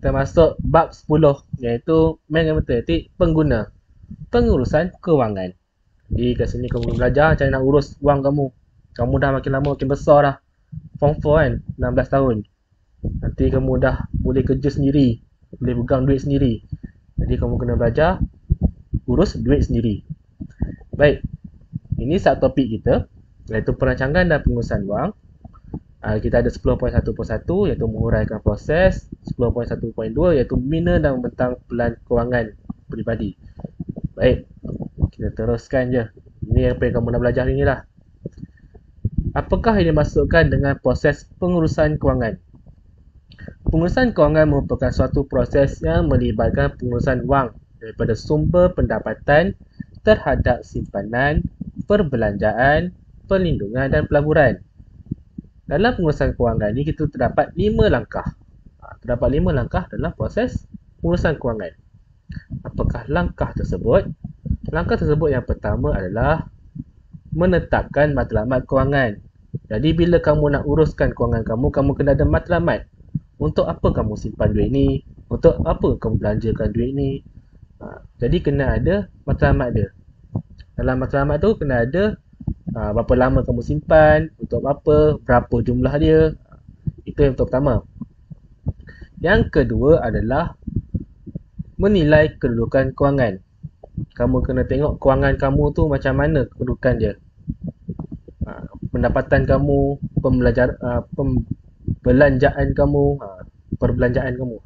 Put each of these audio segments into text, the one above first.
Kita masuk bab 10 iaitu matematik pengguna pengurusan kewangan. Jadi kat sini kamu belajar macam nak urus wang kamu. Kamu dah makin lama makin besar dah. Form 4 kan, 16 tahun. Nanti kamu dah boleh kerja sendiri, boleh pegang duit sendiri. Jadi kamu kena belajar urus duit sendiri. Baik, ini subtopik kita iaitu perancangan dan pengurusan wang. Kita ada 10.1.1 iaitu menguraikan proses, 10.1.2 iaitu membina dan membentang pelan kewangan peribadi. Baik, kita teruskan je. Ini apa yang kamu nak belajar hari ni lah. Apakah yang dimaksudkan dengan proses pengurusan kewangan? Pengurusan kewangan merupakan suatu proses yang melibatkan pengurusan wang daripada sumber pendapatan terhadap simpanan, perbelanjaan, perlindungan dan pelaburan. Dalam pengurusan kewangan ni kita terdapat 5 langkah. Terdapat 5 langkah dalam proses pengurusan kewangan. Apakah langkah tersebut? Langkah tersebut yang pertama adalah menetapkan matlamat kewangan. Jadi bila kamu nak uruskan kewangan kamu, kamu kena ada matlamat. Untuk apa kamu simpan duit ni? Untuk apa kamu belanjakan duit ni? Jadi kena ada matlamat dia. Dalam matlamat tu kena ada berapa lama kamu simpan, untuk apa, berapa jumlah dia. Itu yang pertama. Yang kedua adalah menilai kedudukan kewangan. Kamu kena tengok kewangan kamu tu macam mana kedudukan dia. Pendapatan kamu, pembelanjaan kamu, perbelanjaan kamu.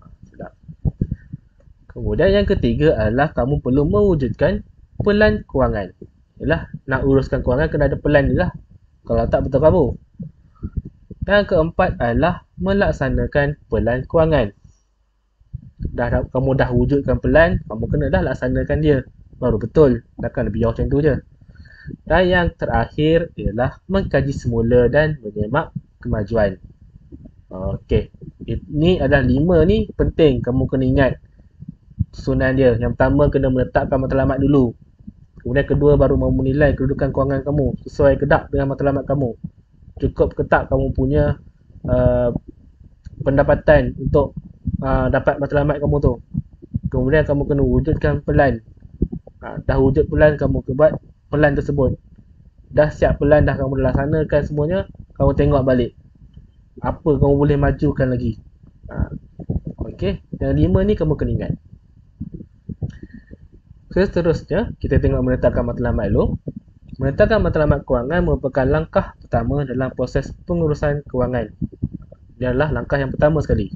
Kemudian yang ketiga adalah kamu perlu mewujudkan pelan kewangan. Yalah, nak uruskan kewangan kena ada pelan dia lah. Kalau tak betul kabur. Yang keempat adalah melaksanakan pelan kewangan. Kamu dah wujudkan pelan, kamu kena dah laksanakan dia. Baru betul. Takkan lebih jauh macam tu je. Dan yang terakhir ialah mengkaji semula dan menyemak kemajuan. Okey. Ini adalah 5 ni penting kamu kena ingat susunan dia. Yang pertama kena menetapkan matlamat dulu. Kemudian kedua baru menilai kedudukan kewangan kamu sesuai ke tak dengan matlamat kamu. Cukup ke tak kamu punya pendapatan untuk dapat matlamat kamu tu. Kemudian kamu kena wujudkan pelan. Dah wujud pelan, kamu buat pelan tersebut. Dah siap pelan, dah kamu laksanakan semuanya, kamu tengok balik apa kamu boleh majukan lagi. Okey, yang 5 ni kamu kena ingat. Seterusnya, kita tengok menetapkan matlamat dulu. Menetapkan matlamat kewangan merupakan langkah pertama dalam proses pengurusan kewangan. Dia adalah langkah yang pertama sekali.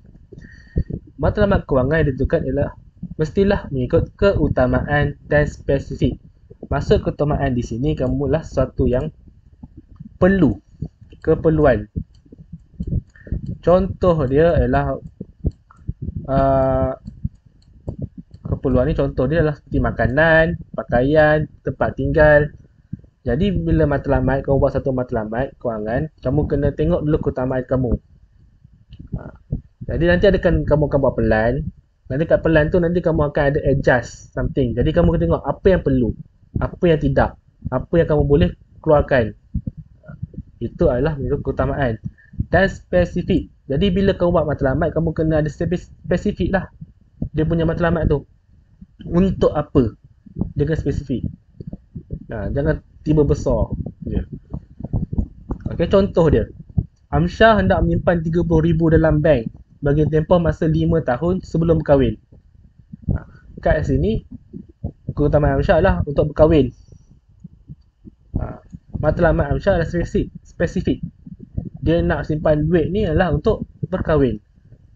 Matlamat kewangan yang ditentukan ialah mestilah mengikut keutamaan dan spesifik. Maksud keutamaan di sini kamulah sesuatu yang perlu, keperluan. Contoh dia ialah keperluan ni contoh dia adalah seperti makanan, pakaian, tempat tinggal. Jadi bila matlamat, kamu buat satu matlamat kewangan, kamu kena tengok dulu keutamaan kamu. Jadi nanti kamu akan buat pelan. Nanti kat pelan tu nanti kamu akan ada adjust something. Jadi kamu kena tengok apa yang perlu, apa yang tidak, apa yang kamu boleh keluarkan. Itu adalah mengikut keutamaan. Dan spesifik. Jadi bila kamu buat matlamat, kamu kena ada spesifik lah. Dia punya matlamat tu. Untuk apa? Dia kena spesifik. Jangan tiba besar je. Okey, contoh dia. Amsyah hendak menyimpan 30,000 dalam bank bagi tempoh masa 5 tahun sebelum berkahwin. Kat sini, keutamaan Amsyah lah untuk berkahwin. Matlamat Amsyah adalah spesifik. Dia nak simpan duit ni adalah untuk berkahwin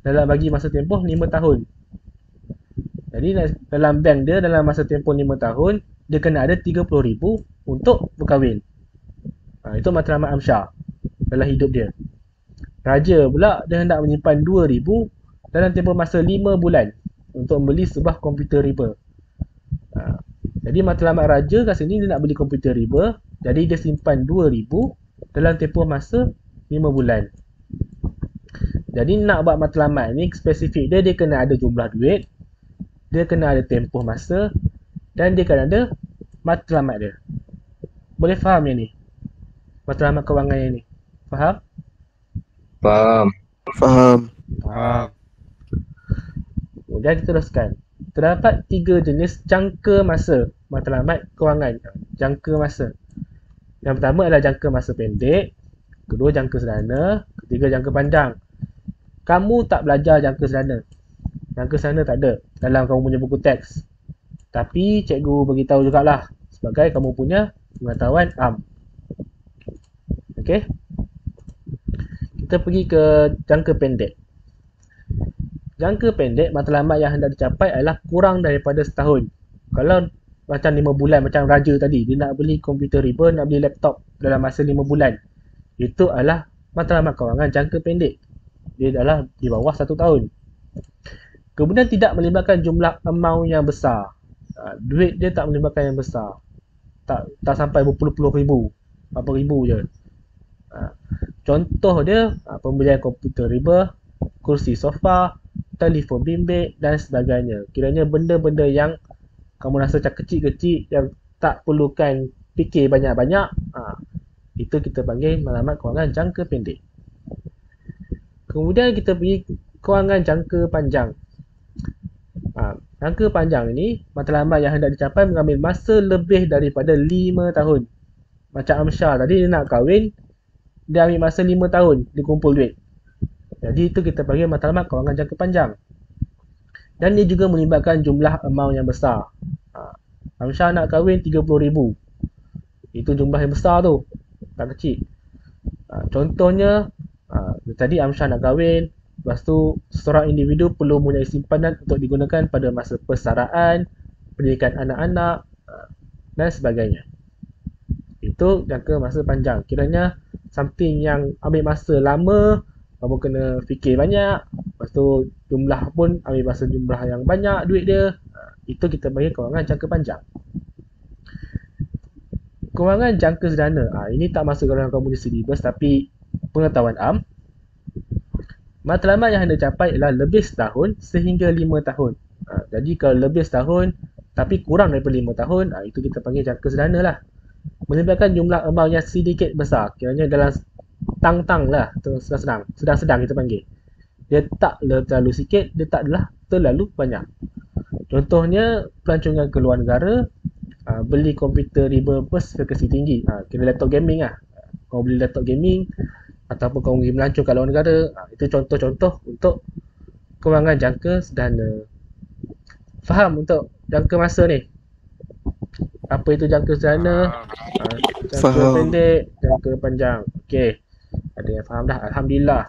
dalam bagi masa tempoh 5 tahun. Jadi dalam bank dia dalam masa tempoh 5 tahun, dia kena ada 30,000 untuk berkahwin. Itu matlamat Amsyah dalam hidup dia. Raja pula dia hendak menyimpan 2,000 dalam tempoh masa 5 bulan untuk membeli sebuah komputer riba. Jadi matlamat raja kat sini dia nak beli komputer riba, jadi dia simpan 2,000 dalam tempoh masa 5 bulan. Jadi nak buat matlamat ni spesifik dia kena ada jumlah duit, dia kena ada tempoh masa dan dia kena ada matlamat dia. Boleh faham yang ni? Matlamat kewangan yang ni. Faham? Faham. Faham. Faham. Kemudian kita teruskan. Terdapat 3 jenis jangka masa matlamat kewangan. Jangka masa. Yang pertama adalah jangka masa pendek, kedua jangka sederhana, ketiga jangka panjang. Kamu tak belajar jangka sederhana. Jangka sederhana tak ada dalam kamu punya buku teks. Tapi cikgu beritahu jugalah sebagai kamu punya pengetahuan am. Okey. Kita pergi ke jangka pendek. Jangka pendek matlamat yang hendak dicapai adalah kurang daripada setahun. Kalau macam 5 bulan macam Raja tadi, dia nak beli komputer riba, nak beli laptop dalam masa 5 bulan. Itu adalah matlamat kewangan jangka pendek. Dia adalah di bawah 1 tahun. Kemudian tidak melibatkan jumlah amount yang besar. Duit dia tak melibatkan yang besar. Tak sampai berpuluh-puluh ribu. Berapa ribu je. Contoh dia pembelian komputer riba, kursi sofa, telefon bimbit dan sebagainya. Kiranya benda-benda yang kamu rasa macam kecil-kecil yang tak perlukan fikir banyak-banyak, itu kita panggil matlamat kewangan jangka pendek. Kemudian kita pergi kewangan jangka panjang. Jangka panjang ini matlamat yang hendak dicapai mengambil masa lebih daripada 5 tahun. Macam Amsyar tadi, dia nak kahwin, dia ambil masa 5 tahun dia kumpul duit. Jadi itu kita panggil matlamat kewangan jangka panjang. Dan dia juga melibatkan jumlah amount yang besar. Amsyar nak kahwin 30,000. Itu jumlah yang besar tu, tak kecil. Contohnya tadi Amsyar nak kahwin, lepas tu seorang individu perlu mempunyai simpanan untuk digunakan pada masa persaraan, pendidikan anak-anak dan sebagainya. Itu jangka masa panjang. Kiranya something yang ambil masa lama, kamu kena fikir banyak, lepas tu jumlah pun ambil masa jumlah yang banyak duit dia. Itu kita panggil kewangan jangka panjang. Kewangan jangka sederhana, ini tak masuk dalam kamu punya syllabus tapi pengetahuan am. Matlamat yang hendak capai ialah lebih setahun sehingga 5 tahun. Jadi kalau lebih setahun tapi kurang daripada 5 tahun, itu kita panggil jangka sederhana lah. Melibatkan jumlah amount yang sedikit besar, kiranya dalam tang-tang lah, sedang-sedang kita panggil. Dia tak terlalu sikit, dia tak adalah terlalu banyak. Contohnya pelancongan ke luar negara, beli komputer riba berspesifikasi tinggi, kira laptop gaming lah. Kau beli laptop gaming ataupun kau pergi melancong kat luar negara, itu contoh-contoh untuk kewangan jangka sederhana. Faham untuk jangka masa ni? Apa itu jangka sederhana, jangka pendek, jangka panjang. Okey, ada yang faham dah? Alhamdulillah.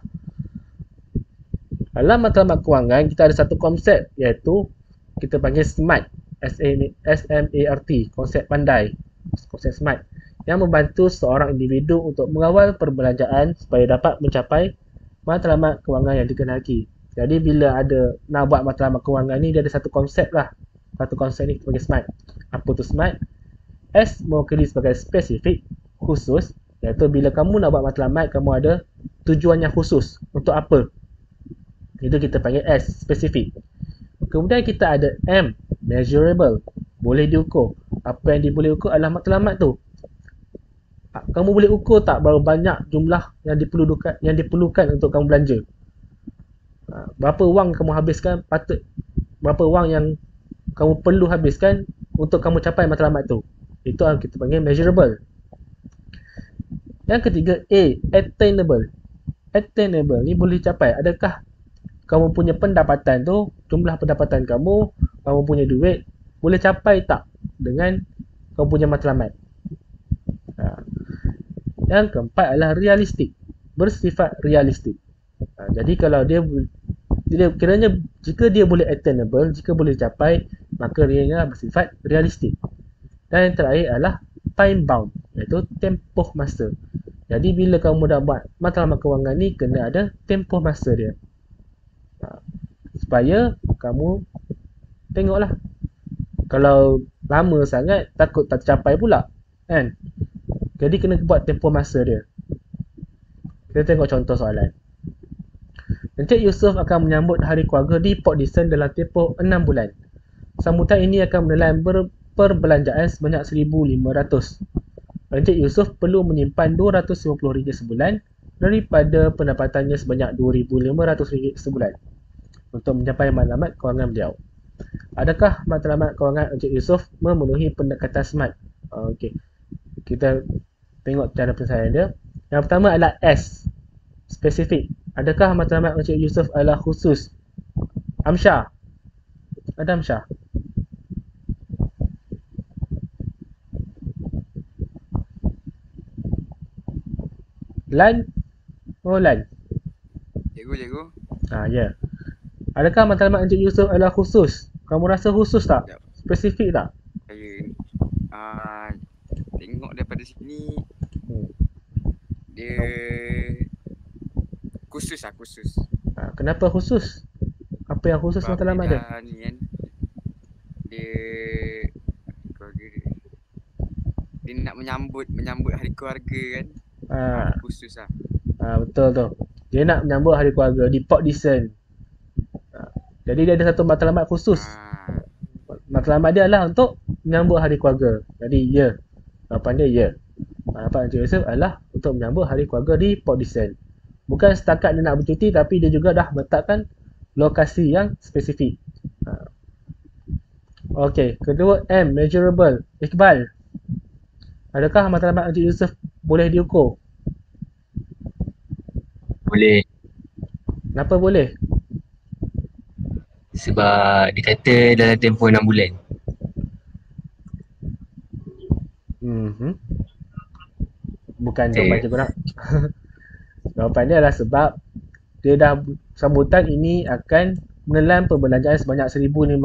Dalam matlamat kewangan kita ada satu konsep, iaitu kita panggil SMART, S-M-A-R-T, konsep pandai, konsep SMART, yang membantu seorang individu untuk mengawal perbelanjaan supaya dapat mencapai matlamat kewangan yang dikehendaki. Jadi bila ada nak buat matlamat kewangan ni, dia ada satu konsep lah. Satu konsep ni kita panggil SMART. Apa tu SMART? S mewakili sebagai spesifik, khusus, iaitu bila kamu nak buat matlamat, kamu ada tujuan yang khusus. Untuk apa? Itu kita panggil S, spesifik. Kemudian kita ada M, measurable, boleh diukur. Apa yang boleh ukur adalah matlamat tu. Kamu boleh ukur tak berapa banyak jumlah yang diperlukan untuk kamu belanja? Berapa wang kamu habiskan, berapa wang yang kamu perlu habiskan untuk kamu capai matlamat tu. Itu kita panggil measurable. Yang ketiga A, attainable. Attainable ni boleh capai. Adakah kamu punya pendapatan tu, jumlah pendapatan kamu punya duit, boleh capai tak dengan kamu punya matlamat? Yang keempat adalah realistik, bersifat realistik. Jadi kalau dia kiranya jika dia boleh attainable, jika boleh capai, maka dia bersifat realistik. Dan yang terakhir adalah time bound, iaitu tempoh masa. Jadi bila kamu dah buat matlamat kewangan ni, kena ada tempoh masa dia, supaya kamu tengoklah. Kalau lama sangat, takut tak tercapai pula, kan? Jadi kena buat tempoh masa dia. Kita tengok contoh soalan. Encik Yusof akan menyambut hari keluarga di Port Dickson dalam tempoh 6 bulan. Sambutan ini akan menelan perbelanjaan sebanyak RM1,500. Encik Yusof perlu menyimpan RM250 sebulan daripada pendapatannya sebanyak RM2,500 sebulan. untuk mencapai matlamat kewangan beliau. Adakah matlamat kewangan Encik Yusof memenuhi pendekatan SMART? Okey. Kita tengok cara penyelesaian dia. Yang pertama adalah S, spesifik. Adakah matlamat Encik Yusof adalah khusus? Amsyar. Ada Amsyar? Lan? Oh, Lan. Cikgu. Ya. Adakah matlamat Encik Yusof adalah khusus? Kamu rasa khusus tak? Sekejap. Spesifik tak? Saya tengok daripada sini Hmm. dia khusus. Kenapa khusus? Apa yang khusus Sebab matlamat dia? ni kan, dia nak menyambut hari keluarga kan. Khusus lah. Betul tu. Dia nak menyambut hari keluarga di Port Dickson. Jadi dia ada satu matlamat khusus. Matlamat dia adalah untuk menyambut hari keluarga. Jadi ya. Jawapan dia ya. Matlamat Encik Yusof adalah untuk menyambut hari keluarga di Port Dickson. Bukan setakat dia nak bercuti, tapi dia juga dah meletakkan lokasi yang spesifik. Okey, kedua M, measurable. Iqbal, adakah matlamat Encik Yusof boleh diukur? Boleh. Kenapa boleh? Sebab dia kata dalam tempoh 6 bulan. Bukan jawapan cikgu nak. Jawapan dia adalah sebab dia dah sambutan ini akan menelan perbelanjaan sebanyak 1,500.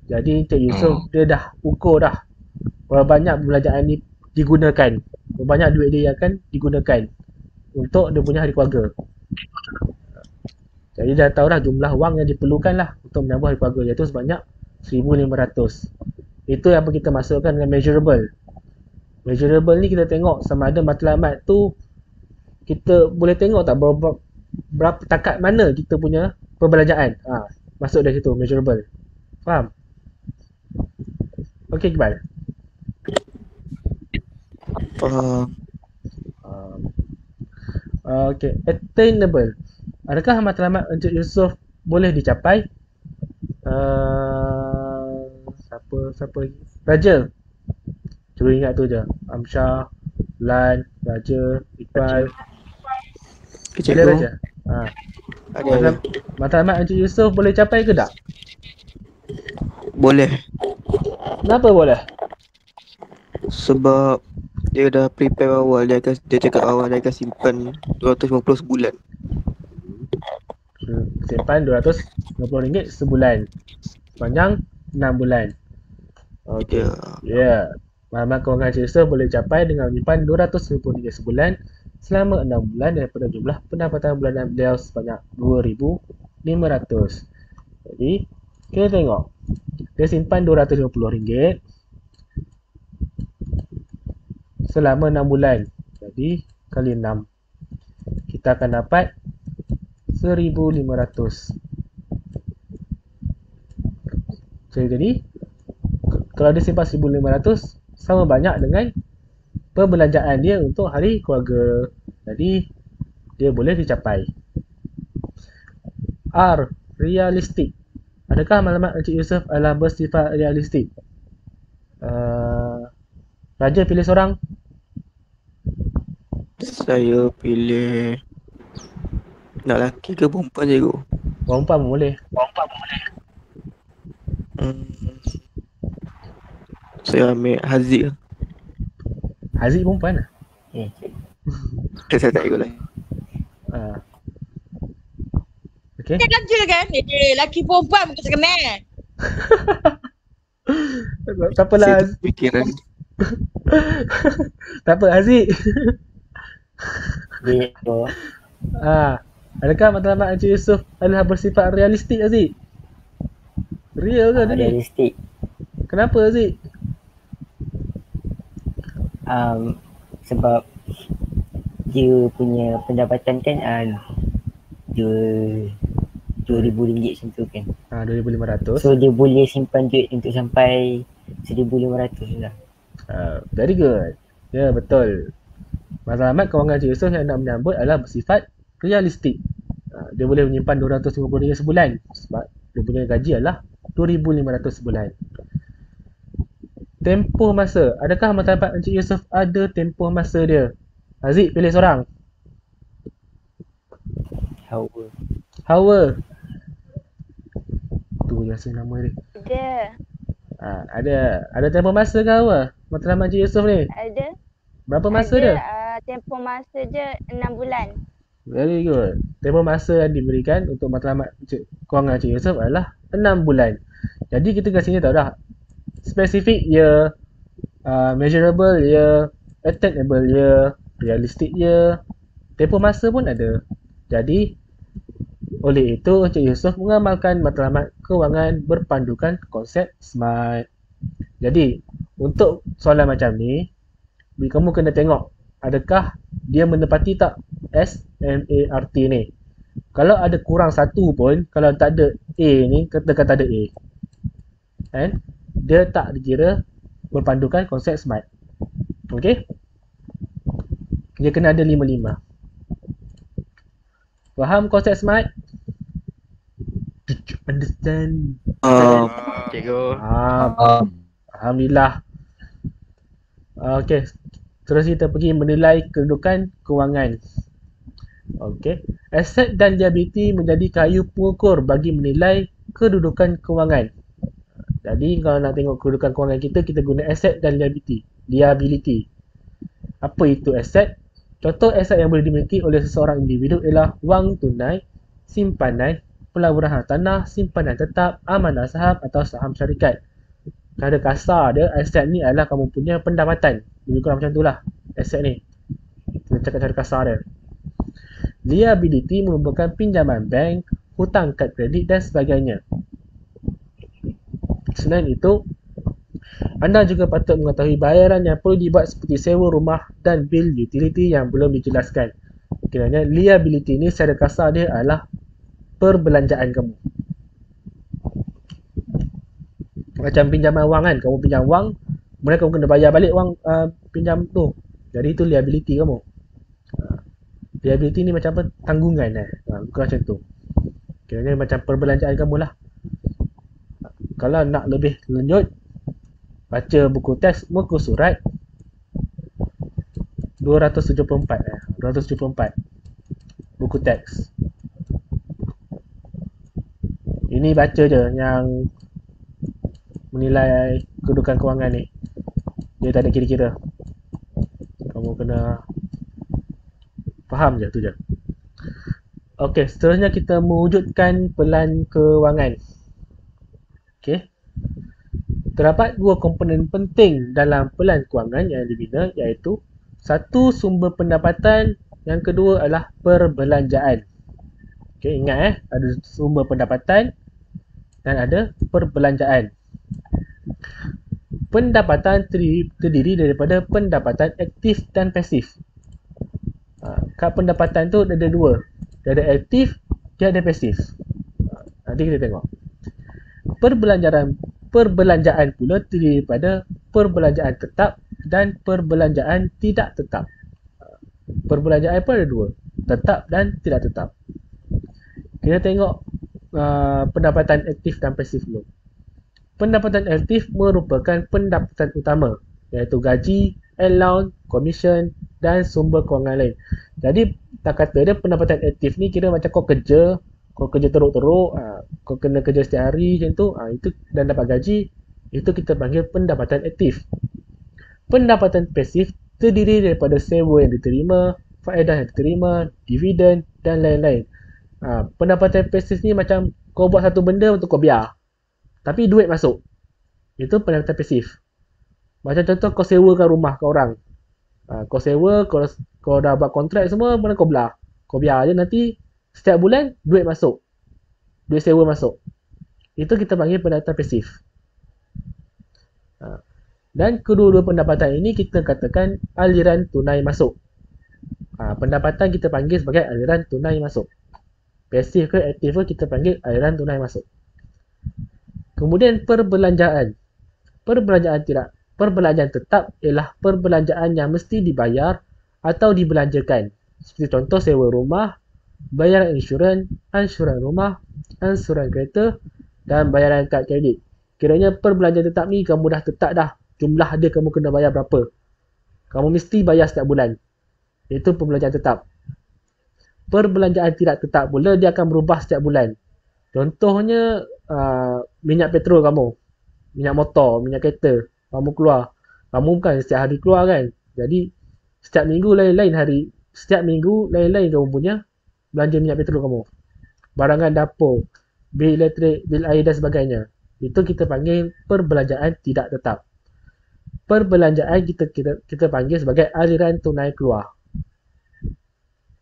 Jadi Encik Yusof dia dah ukur dah berapa banyak perbelanjaan ni digunakan. Berapa banyak duit dia yang akan digunakan untuk dia punya hari keluarga. Jadi dah tahu dah jumlah wang yang diperlukan lah untuk menyambut hari keluarga, iaitu sebanyak 1,500. Itu yang kita masukkan dengan measurable. Measurable ni kita tengok sama ada matlamat tu kita boleh tengok tak berapa takat mana kita punya perbelanjaan. Masuk dari situ measurable. Faham? Okey Iqbal. Faham. Okey, attainable. Adakah matlamat Encik Yusof boleh dicapai? Siapa lagi? Raja. Cuba ingat tu je. Amsyar, Lan, Raja, Iqbal. Ada Raja? Ada. Matlamat Encik Yusof boleh capai ke tak? Boleh. Kenapa boleh? Sebab dia dah prepare awal. Dia cakap awal dia akan simpan 250 sebulan. Simpan RM250 sebulan. Sepanjang 6 bulan. Okey. Ya. Matlamat kewangan Encik Yusof boleh capai dengan menyimpan RM250 sebulan selama 6 bulan daripada jumlah pendapatan bulanan beliau sebanyak RM2,500. Jadi, kita tengok. Dia simpan RM250 selama 6 bulan. Jadi, kali 6. Kita akan dapat RM1,500. Jadi, kalau dia simpan RM1,500, sama banyak dengan perbelanjaan dia untuk hari keluarga. Jadi, dia boleh dicapai. R, realistik. Adakah matlamat Encik Yusof adalah bersifat realistik? Raja pilih seorang. Saya pilih nak lelaki ke perempuan cikgu? Perempuan pun boleh. Saya ambil Haziq. Haziq perempuan lah. Saya tak ikut lah. Okey. Lelaki kan? Lelaki perempuan bukan sekenal. Tak apalah. Saya fikiran. Tak apa Haziq. Adakah matlamat Encik Yusof adalah bersifat realistik Haziq? Real ke dia ni? Realistik. Kenapa Haziq? Sebab dia punya pendapatan kan RM2,000 macam tu kan. RM2,500. So dia boleh simpan duit untuk sampai RM1,500 lah. Very good. Ya, betul. Matlamat kewangan Encik Yusof yang nak menyambut adalah bersifat realistik. Dia boleh menyimpan RM250 sebulan sebab dia punya gaji adalah RM2,500 sebulan. Tempoh masa. Adakah matlamat Encik Yusof ada tempoh masa dia? Haziq, pilih seorang. Hawa. Hawa. Tu rasa nama dia. Ada. Ada tempoh masa ke Hawa? Matlamat Encik Yusof ni. Ada. Berapa masa dia? Tempoh masa je 6 bulan. Very good. Tempoh masa yang diberikan untuk matlamat kewangan Encik Yusof adalah 6 bulan. Jadi kita kat sini tahu dah. Specific year, measurable year, attainable year, realistic year, tempoh masa pun ada. Jadi oleh itu Encik Yusof mengamalkan matlamat kewangan berpandukan konsep SMART. Jadi untuk soalan macam ni, kamu kena tengok adakah dia menepati tak SMART ni. Kalau ada kurang satu pun, kalau tak ada A ni, kata ada A, kan? Dia tak dikira berpandukan konsep SMART. Okey? Dia kena ada 5-5. Faham konsep SMART? Did you understand? Cikgu. Alhamdulillah. Okey. Terus kita pergi menilai kedudukan kewangan. Okey. Aset dan liability menjadi kayu pengukur bagi menilai kedudukan kewangan. Jadi kalau nak tengok kedudukan kewangan kita, kita guna aset dan liability. Apa itu aset? Contoh aset yang boleh dimiliki oleh seseorang individu ialah wang tunai, simpanan, pelaburan hartanah, simpanan tetap, amanah saham atau saham syarikat. Cara kasar dia, aset ni adalah kamu punya pendapatan. Lebih kurang macam itulah aset ni. Kita cakap cara kasar dia. Liability merupakan pinjaman bank, hutang kad kredit dan sebagainya. Selain itu, anda juga patut mengetahui bayaran yang perlu dibuat seperti sewa rumah dan bil utility yang belum dijelaskan. Kiranya liability ni secara kasar dia adalah perbelanjaan kamu. Macam pinjaman wang kan, kamu pinjam wang, kemudian kamu kena bayar balik wang pinjam tu. Jadi itu liability kamu. Liability ni macam apa? Tanggungan bukan macam tu. Kiranya macam perbelanjaan kamu lah. Kalau nak lebih lanjut, baca buku teks muka surat 274. Buku teks. Ini baca je yang menilai kedudukan kewangan ni. Dia tak ada kira-kira. Kamu kena faham je tu je. Okey, seterusnya kita mewujudkan pelan kewangan. Okey. Terdapat dua komponen penting dalam pelan kewangan yang dibina, iaitu satu, sumber pendapatan, yang kedua adalah perbelanjaan. Okey, ingat ada sumber pendapatan dan ada perbelanjaan. Pendapatan terdiri daripada pendapatan aktif dan pasif. Kat pendapatan tu ada dua. Dia ada aktif, dia ada pasif. Nanti kita tengok. Perbelanjaan pula terdiri daripada perbelanjaan tetap dan perbelanjaan tidak tetap. Perbelanjaan pun ada dua, tetap dan tidak tetap. Kita tengok pendapatan aktif dan pasif dulu. Pendapatan aktif merupakan pendapatan utama, iaitu gaji, allowance, komisen dan sumber kewangan lain. Jadi tak kata dia pendapatan aktif ni kira macam kau kerja teruk-teruk, kau kena kerja setiap hari macam tu, itu dan dapat gaji, itu kita panggil pendapatan aktif. Pendapatan pasif terdiri daripada sewa yang diterima, faedah yang diterima, dividen dan lain-lain. Pendapatan pasif ni macam kau buat satu benda untuk kau biar, tapi duit masuk. Itu pendapatan pasif. Macam contoh kau sewakan rumah ke orang. Kau sewa, kau dah buat kontrak semua, mana kau belah. Kau biar je, nanti setiap bulan duit masuk. Duit sewa masuk. Itu kita panggil pendapatan pasif. Dan kedua-dua pendapatan ini kita katakan aliran tunai masuk. Pendapatan kita panggil sebagai aliran tunai masuk. Pasif ke aktif ke kita panggil aliran tunai masuk. Kemudian perbelanjaan. Perbelanjaan tetap ialah perbelanjaan yang mesti dibayar atau dibelanjakan. Seperti contoh sewa rumah, bayaran insurans, ansuran rumah, ansuran kereta dan bayaran kad kredit. Kiranya perbelanjaan tetap ni kamu dah tetap dah jumlah dia kamu kena bayar berapa. Kamu mesti bayar setiap bulan. Itu perbelanjaan tetap. Perbelanjaan tidak tetap pula dia akan berubah setiap bulan. Contohnya minyak petrol kamu, minyak motor, minyak kereta kamu keluar. Kamu bukan setiap hari keluar kan. Jadi setiap minggu lain-lain hari. Setiap minggu lain-lain kamu punya belanja minyak petrol kamu. Barangan dapur, bil elektrik, bil air dan sebagainya. Itu kita panggil perbelanjaan tidak tetap. Perbelanjaan kita panggil sebagai aliran tunai keluar.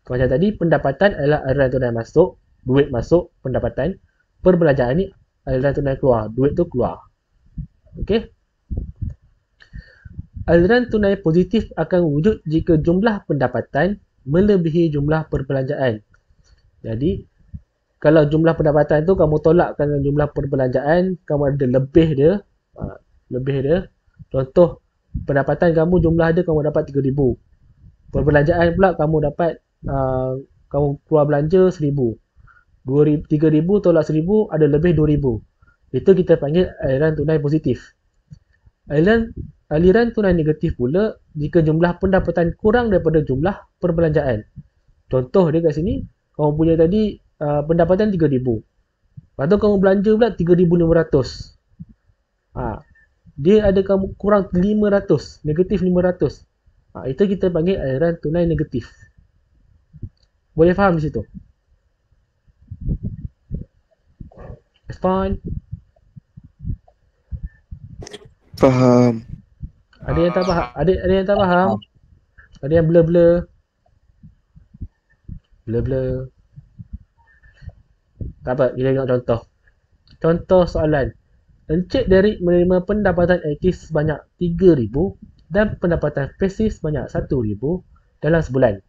Macam tadi, pendapatan adalah aliran tunai masuk, duit masuk, pendapatan. Perbelanjaan ni aliran tunai keluar, duit tu keluar. Okey? Aliran tunai positif akan wujud jika jumlah pendapatan melebihi jumlah perbelanjaan. Jadi, kalau jumlah pendapatan tu kamu tolakkan dengan jumlah perbelanjaan, kamu ada lebih dia. Contoh, pendapatan kamu jumlah dia kamu dapat 3,000. Perbelanjaan pula kamu dapat kamu keluar belanja 1,000. 3,000 tolak 1,000 ada lebih 2,000. Itu kita panggil aliran tunai positif. Aliran tunai negatif pula jika jumlah pendapatan kurang daripada jumlah perbelanjaan. Contoh dia kat sini, kamu punya tadi pendapatan 3,000. Lepas tu kamu belanja pula 3,500. Dia ada kamu kurang 500, negatif 500. Itu kita panggil aliran tunai negatif. Boleh faham di situ? Respon. Faham. Ada yang tak faham? Ada yang tak faham? Ada yang blur-blur? Blur-blur. Tak apa, kita tengok contoh. Contoh soalan. Encik Derek menerima pendapatan aktif sebanyak 3,000 dan pendapatan pasif sebanyak 1,000 dalam sebulan.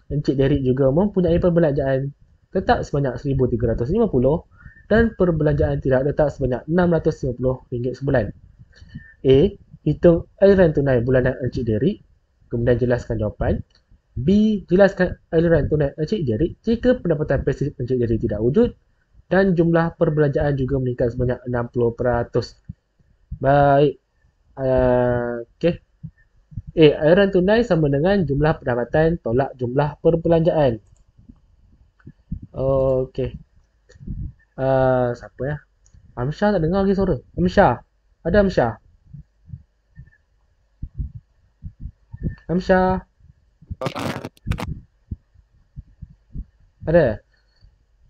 Encik Derek juga mempunyai perbelanjaan tetap sebanyak 1,350 dan perbelanjaan tidak tetap sebanyak RM650 sebulan. A. Hitung aliran tunai bulanan Encik Derek, kemudian jelaskan jawapan. B. Jelaskan aliran tunai Encik Derek jika pendapatan pasif Encik Derek tidak wujud dan jumlah perbelanjaan juga meningkat sebanyak 60%. Baik. Okey. Aliran tunai sama dengan jumlah pendapatan tolak jumlah perbelanjaan. Okey. Siapa ya? Amsyah tak dengar lagi suara. Amsyah. Ada Amsyah? Amsyah. Ada?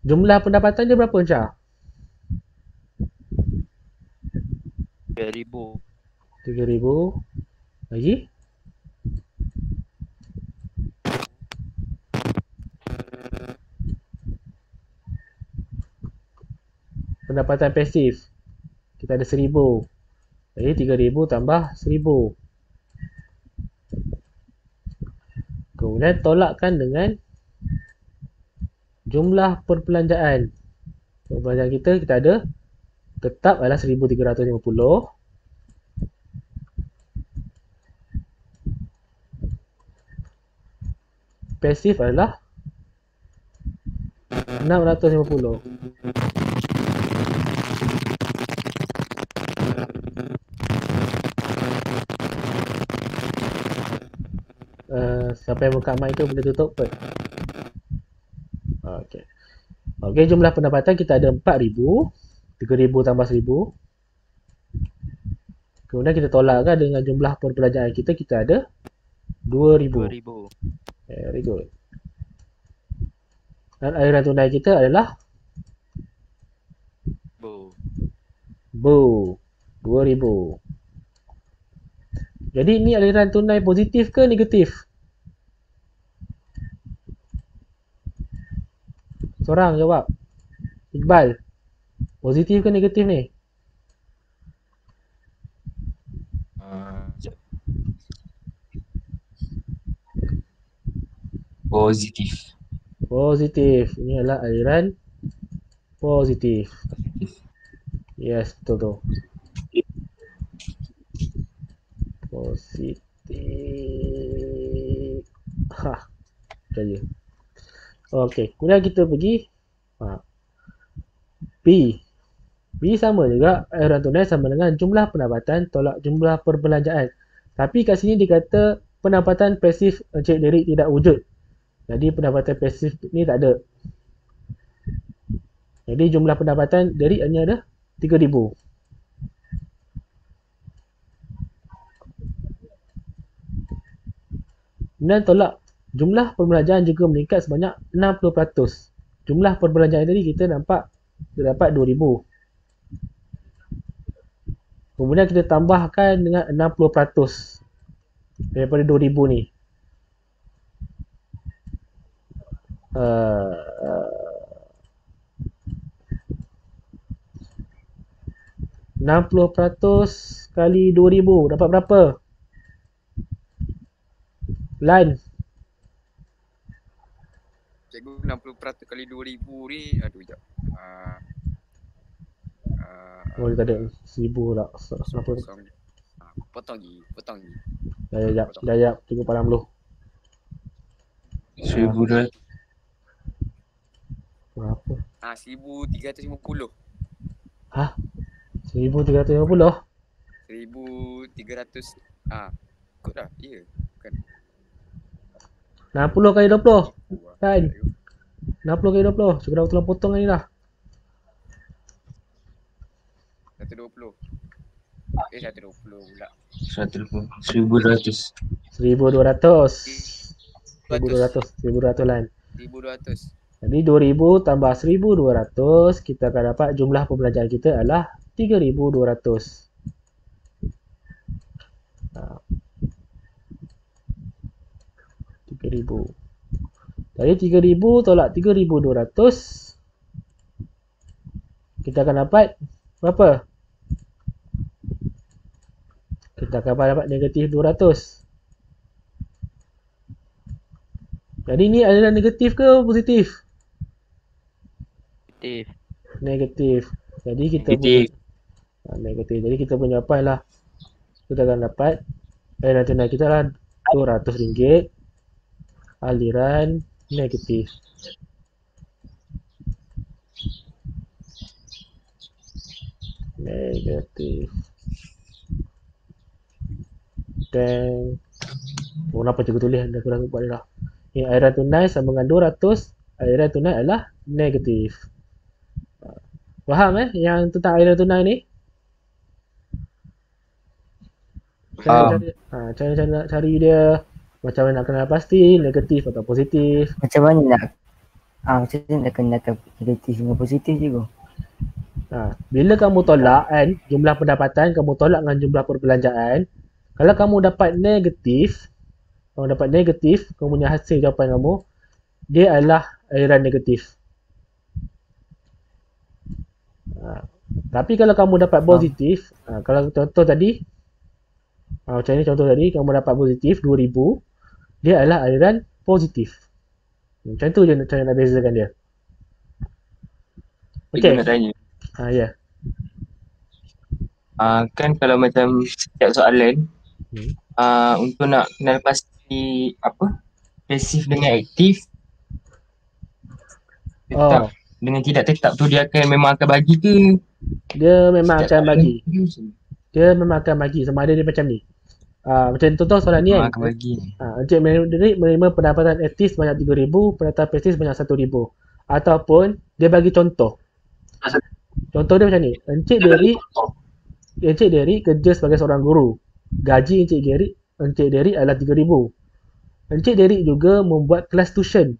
Jumlah pendapatan dia berapa, Amsyah? 3,000. 3,000. Lagi? Pendapatan pasif. Kita ada 1,000. Jadi 3,000 tambah 1,000. Kemudian tolakkan dengan jumlah perbelanjaan. Perbelanjaan kita ada tetap adalah 1,350. Pasif adalah 650. Siapa yang buka mic tu boleh tutup pun. Okey. Okey, jumlah pendapatan kita ada 4,000. 3,000 tambah 1,000. Kemudian kita tolakkan dengan jumlah perbelanjaan kita ada 2,000. 2,000. Very good. Dan aliran tunai kita adalah Bu 2,000. Jadi ini aliran tunai positif ke negatif? Seorang jawab. Iqbal. Positif ke negatif ni? Positif. Positif. Ini adalah aliran positif. Yes, betul tu. Positif. Jaya. Okey, kemudian kita pergi B. B sama juga, iuran tunai sama dengan jumlah pendapatan tolak jumlah perbelanjaan. Tapi kat sini dia kata pendapatan pasif Encik Derek tidak wujud. Jadi pendapatan pasif ni tak ada. Jadi jumlah pendapatan Derek hanya ada 3,000. Kemudian tolak jumlah perbelanjaan juga meningkat sebanyak 60%. Jumlah perbelanjaan tadi kita dapat 2,000. Kemudian kita tambahkan dengan 60% daripada 2,000 ni. 60% kali 2,000 dapat berapa? Lan. Cikgu 60% kali 2,000 ni, aduh jap. Oh, dia tak ada 1,000 tak. 190. Kosong. Potong je. Jap. Cikgu padam dulu. 1,200. Berapa? 1,350. 1,350. 1,300. Kot dah. Ya. Bukan. 60 kali 20. Kan? Cikgu. 60 kali 20. Cikgu dah tolong potong ni dah. 120. 120 pula. 1,200. 1,200. 1,200 Lan. 1,200. Jadi 2,000 tambah 1,200, kita akan dapat jumlah perbelanjaan kita adalah 3,200. 3,000. Jadi 3,000 tolak 3,200, kita akan dapat berapa? Kita akan dapat negatif 200. Jadi ni adalah negatif ke positif? Negatif. Jadi kita Negatif. negatif. Jadi kita punya jawapan lah, kita akan dapat aliran tunai kita lah RM200, aliran negatif. Dan kenapa cikgu tulis dah kurang buat dia dah. Ni aliran tunai sama dengan 200, aliran tunai adalah negatif. Faham yang tentang aliran tunai ni? Cara nak cari dia, macam mana nak kenal pasti negatif atau positif. Macam mana nak macam mana nak kenalkan negatif dengan positif juga? Bila kamu tolak kan jumlah pendapatan, kamu tolak dengan jumlah perbelanjaan, kalau kamu dapat negatif, kamu punya hasil jawapan kamu, dia adalah aliran negatif. Tapi kalau kamu dapat positif, kalau contoh tadi, macam ni contoh tadi, kamu dapat positif 2,000, dia adalah aliran positif. Macam tu je cara nak bezakan dia. Cikgu nak tanya. Ya. Kan kalau macam setiap soalan, untuk nak kenal pasti pasif dengan aktif, tetap dengan tidak tetap tu dia memang akan bagi ke? Dia memang akan bagi. Dia memang akan bagi sama ada dia macam ni. Macam contoh soalan ni kan. Akan bagi. Encik menerima pendapatan aktif sebanyak 3,000, pendapatan pasif sebanyak 1,000. Ataupun dia bagi contoh. Contoh dia macam ni. Encik Derek kerja sebagai seorang guru. Gaji Encik Derek adalah 3,000. Encik Derek juga membuat kelas tuition.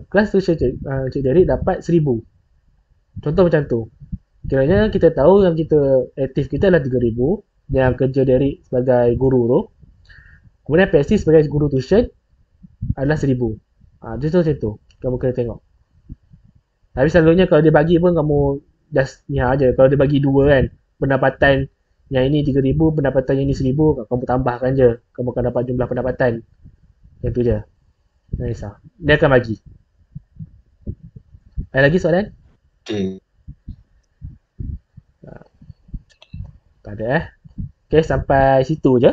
Kelas tuition Encik Derek dapat 1,000. Contoh macam tu. Kiranya kita tahu yang kita aktif kita adalah 3,000, yang kerja Derek sebagai guru tu. Kemudian pasif sebagai guru tuition adalah 1,000. Just macam tu. Kamu kena tengok. Tapi selalunya kalau dia bagi pun kamu just ni aja. Kalau dia bagi dua kan, pendapatan yang ini 3,000, pendapatan yang ini 1,000, kamu tambahkan je. Kamu akan dapat jumlah pendapatan. Yang tu je. Jangan risau. Dia akan bagi. Ada lagi soalan? Okay. Tak ada Okay, sampai situ je.